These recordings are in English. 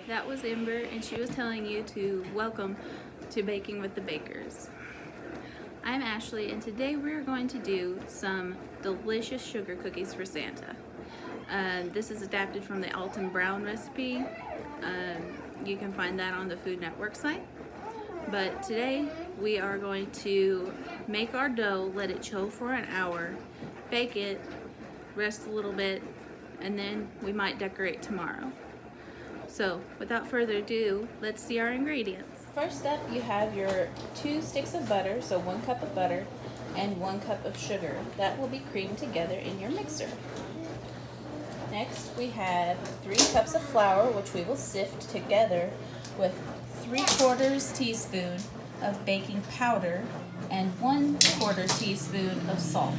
That was Ember, and she was telling you to welcome to Baking with the Bakers. I'm Ashley, and today we're going to do some delicious sugar cookies for Santa. This is adapted from the Alton Brown recipe. You can find that on the Food Network site. But today we are going to make our dough, let it chill for an hour, bake it, rest a little bit, and then we might decorate tomorrow. So without further ado, let's see our ingredients. First up, you have your 2 sticks of butter, so 1 cup of butter and 1 cup of sugar. That will be creamed together in your mixer. Next, we have 3 cups of flour, which we will sift together with 3/4 teaspoon of baking powder and 1/4 teaspoon of salt.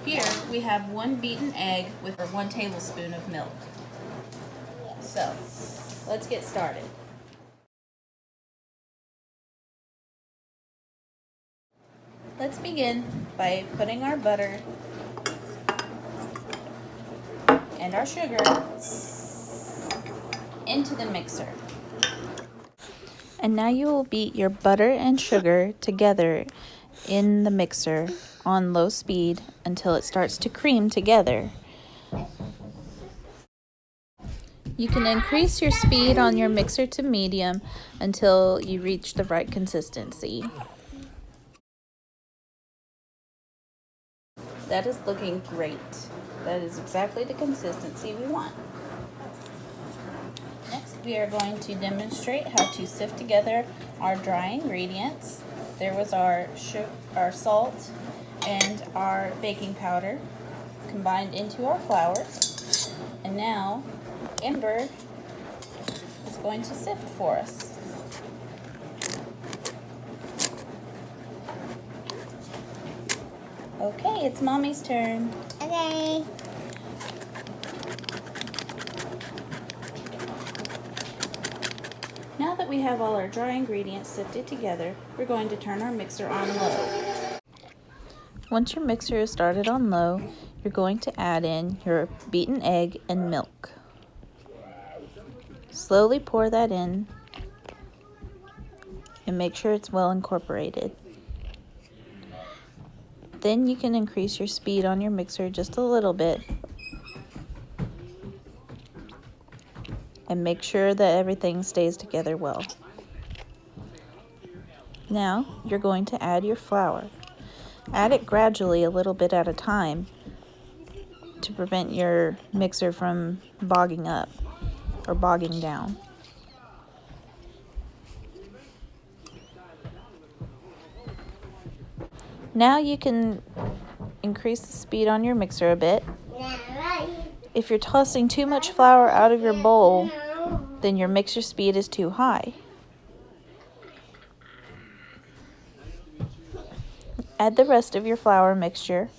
Here we have 1 beaten egg with 1 tablespoon of milk. So, let's get started. Let's begin by putting our butter and our sugar into the mixer. And now you will beat your butter and sugar together in the mixer on low speed until it starts to cream together. You can increase your speed on your mixer to medium until you reach the right consistency. That is looking great. That is exactly the consistency we want. Next, we are going to demonstrate how to sift together our dry ingredients. There was our salt and our baking powder combined into our flour. And now, Ember is going to sift for us. Okay, it's Mommy's turn. Okay. Now that we have all our dry ingredients sifted together, we're going to turn our mixer on low. Once your mixer is started on low, you're going to add in your beaten egg and milk. Slowly pour that in and make sure it's well incorporated. Then you can increase your speed on your mixer just a little bit and make sure that everything stays together well. Now you're going to add your flour. Add it gradually, a little bit at a time, to prevent your mixer from bogging up or bogging down. Now you can increase the speed on your mixer a bit. If you're tossing too much flour out of your bowl, then your mixer speed is too high. Add the rest of your flour mixture.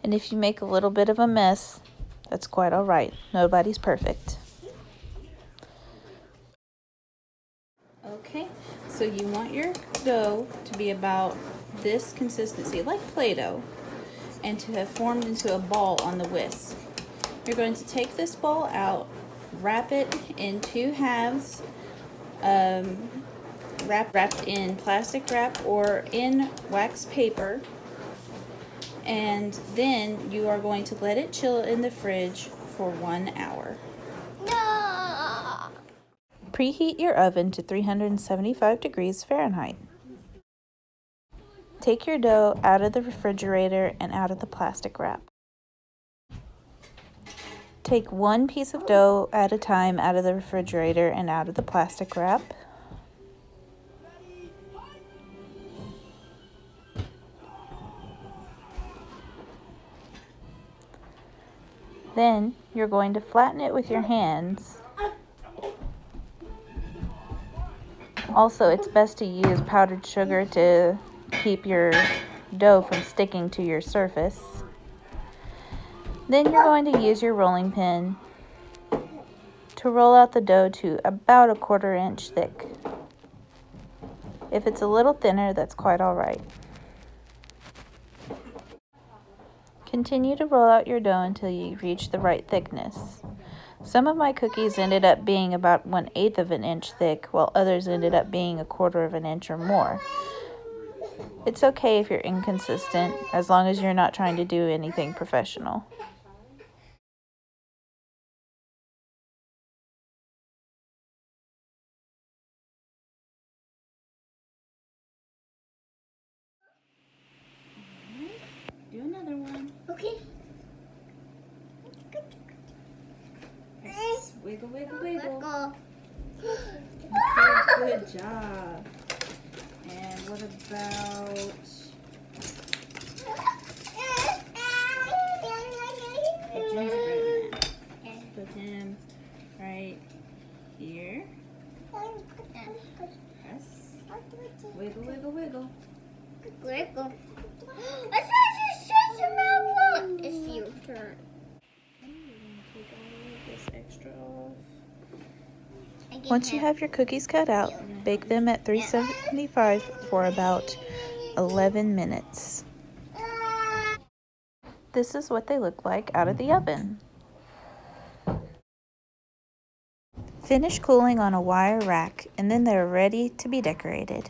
And if you make a little bit of a mess, that's quite all right. Nobody's perfect. Okay, so you want your dough to be about this consistency, like Play-Doh, and to have formed into a ball on the whisk. You're going to take this ball out, wrap it in 2 halves, wrapped in plastic wrap or in wax paper, and then you are going to let it chill in the fridge for 1 hour. No. Preheat your oven to 375 degrees Fahrenheit. Take your dough out of the refrigerator and out of the plastic wrap. Take 1 piece of dough at a time out of the refrigerator and out of the plastic wrap. Then you're going to flatten it with your hands. Also, it's best to use powdered sugar to keep your dough from sticking to your surface. Then you're going to use your rolling pin to roll out the dough to about 1/4 inch thick. If it's a little thinner, that's quite all right. Continue to roll out your dough until you reach the right thickness. Some of my cookies ended up being about 1/8 of an inch thick, while others ended up being 1/4 of an inch or more. It's okay if you're inconsistent, as long as you're not trying to do anything professional. Do another one. Okay. Yes. Wiggle, wiggle, wiggle. Go. Okay, good job. And what about... Put gingerbread man. Put him right here. Press. Wiggle, wiggle, wiggle. Wiggle. I thought you said some It's your turn. Take all of this extra off. Once you have your cookies cut out, bake them at 375 for about 11 minutes. This is what they look like out of the oven. Finish cooling on a wire rack, and then they're ready to be decorated.